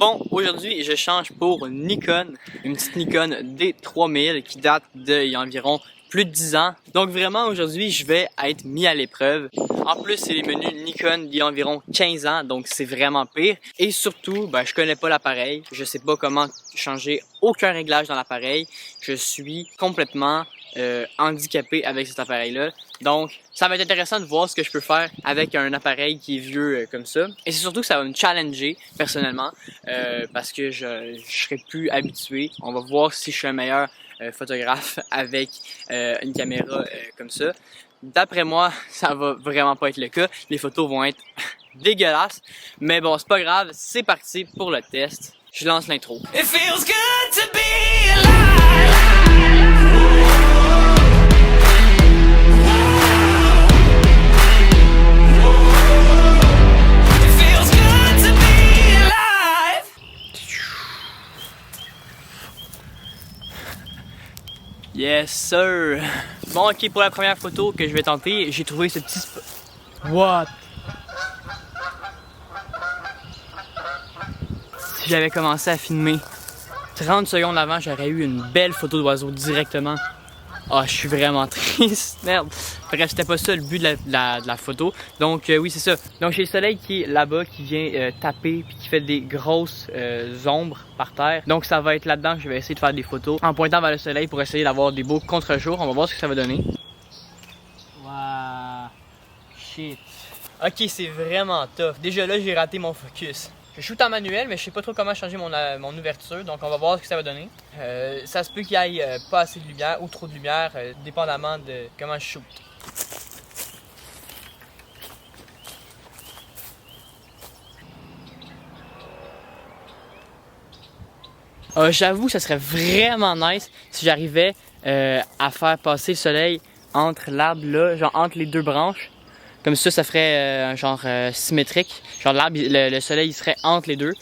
Bon, aujourd'hui, je change pour Nikon, une petite Nikon D3000 qui date d'il y a environ plus de 10 ans. Donc vraiment, aujourd'hui, je vais être mis à l'épreuve. En plus, c'est les menus Nikon d'il y a environ 15 ans, donc c'est vraiment pire. Et surtout, je connais pas l'appareil, je sais pas comment changer aucun réglage dans l'appareil. Je suis complètement handicapé avec cet appareil-là. Donc, ça va être intéressant de voir ce que je peux faire avec un appareil qui est vieux comme ça. Et c'est surtout que ça va me challenger personnellement parce que je serai plus habitué. On va voir si je suis un meilleur photographe avec une caméra comme ça. D'après moi, ça va vraiment pas être le cas. Les photos vont être dégueulasses. Mais bon, c'est pas grave. C'est parti pour le test. Je lance l'intro. It feels good to be alive. Yes sir! Bon ok, pour la première photo que je vais tenter, j'ai trouvé ce petit spot. What? Si j'avais commencé à filmer 30 secondes avant, j'aurais eu une belle photo d'oiseau directement. Ah, je suis vraiment triste, merde. Bref, c'était pas ça le but de la photo. Donc oui, c'est ça. Donc j'ai le soleil qui est là-bas, qui vient taper puis qui fait des grosses ombres par terre. Donc ça va être là-dedans que je vais essayer de faire des photos en pointant vers le soleil pour essayer d'avoir des beaux contre-jours. On va voir ce que ça va donner. Wow, shit. Ok, c'est vraiment tough. Déjà là, j'ai raté mon focus. Je shoot en manuel, mais je sais pas trop comment changer mon ouverture, donc on va voir ce que ça va donner. Ça se peut qu'il y ait pas assez de lumière ou trop de lumière, dépendamment de comment je shoot. J'avoue que ça serait vraiment nice si j'arrivais à faire passer le soleil entre l'arbre là, genre entre les deux branches. Comme ça ferait un genre symétrique. Genre l'arbre, le soleil il serait entre les deux.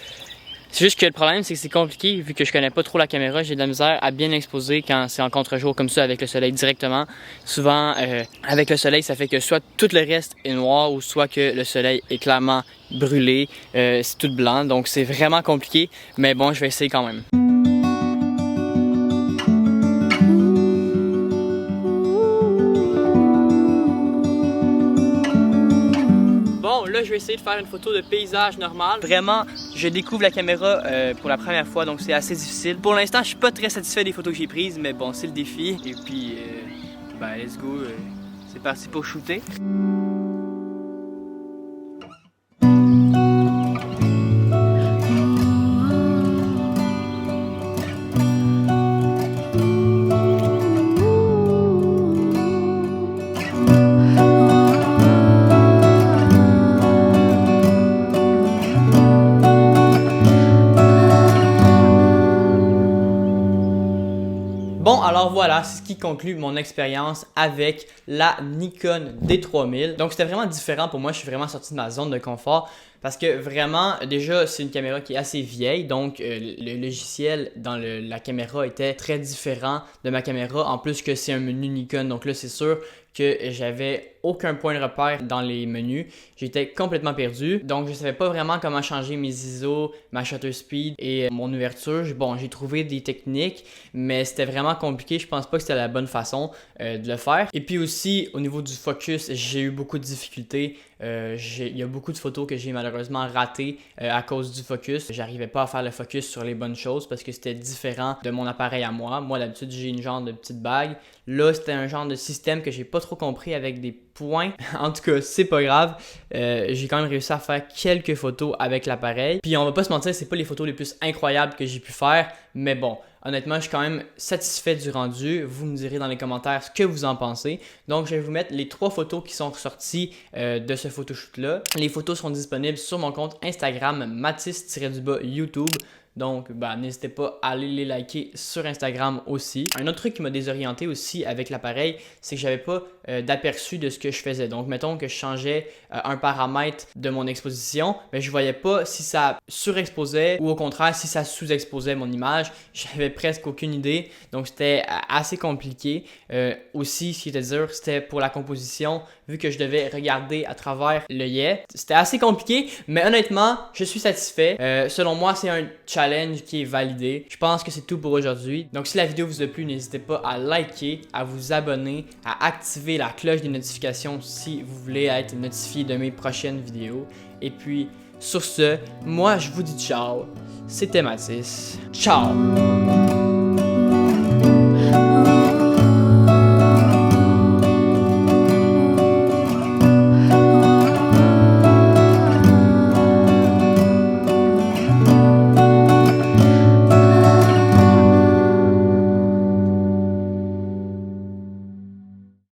C'est juste que le problème, c'est que c'est compliqué vu que je connais pas trop la caméra. J'ai de la misère à bien l'exposer quand c'est en contre-jour comme ça avec le soleil directement. Souvent, avec le soleil, ça fait que soit tout le reste est noir ou soit que le soleil est clairement brûlé. C'est tout blanc, donc c'est vraiment compliqué. Mais bon, je vais essayer quand même. Bon, là, je vais essayer de faire une photo de paysage normal. Vraiment, je découvre la caméra pour la première fois, donc c'est assez difficile. Pour l'instant, je suis pas très satisfait des photos que j'ai prises, mais bon, c'est le défi. Et puis, let's go. C'est parti pour shooter. Bon, alors voilà, c'est ce qui conclut mon expérience avec la Nikon D3000. Donc c'était vraiment différent pour moi, je suis vraiment sorti de ma zone de confort parce que vraiment, déjà, c'est une caméra qui est assez vieille, donc le logiciel dans la caméra était très différent de ma caméra, en plus que c'est un menu Nikon, donc là c'est sûr que j'avais aucun point de repère dans les menus. J'étais complètement perdu. Donc, je ne savais pas vraiment comment changer mes ISO, ma shutter speed et mon ouverture. Bon, j'ai trouvé des techniques, mais c'était vraiment compliqué. Je pense pas que c'était la bonne façon de le faire. Et puis aussi, au niveau du focus, j'ai eu beaucoup de difficultés. Il y a beaucoup de photos que j'ai malheureusement ratées à cause du focus. J'arrivais pas à faire le focus sur les bonnes choses parce que c'était différent de mon appareil à moi. Moi, d'habitude, j'ai une genre de petite bague. Là, c'était un genre de système que j'ai pas trop compris avec des points. En tout cas, c'est pas grave. J'ai quand même réussi à faire quelques photos avec l'appareil. Puis on va pas se mentir, c'est pas les photos les plus incroyables que j'ai pu faire. Mais bon, honnêtement, je suis quand même satisfait du rendu. Vous me direz dans les commentaires ce que vous en pensez. Donc, je vais vous mettre les 3 photos qui sont ressorties de ce photoshoot-là. Les photos seront disponibles sur mon compte Instagram, Mathis-YouTube. Donc, n'hésitez pas à aller les liker sur Instagram aussi. Un autre truc qui m'a désorienté aussi avec l'appareil, c'est que j'avais pas d'aperçu de ce que je faisais. Donc, mettons que je changeais un paramètre de mon exposition, mais je voyais pas si ça surexposait ou au contraire si ça sous-exposait mon image. J'avais presque aucune idée. Donc, c'était assez compliqué. Aussi, ce qui était dur, c'était pour la composition, vu que je devais regarder à travers l'œillet. C'était assez compliqué, mais honnêtement, je suis satisfait. Selon moi, c'est un challenge qui est validé. Je pense que c'est tout pour aujourd'hui. Donc, si la vidéo vous a plu, n'hésitez pas à liker, à vous abonner, à activer la cloche des notifications si vous voulez être notifié de mes prochaines vidéos. Et puis, sur ce, moi, je vous dis ciao. C'était Mathis. Ciao!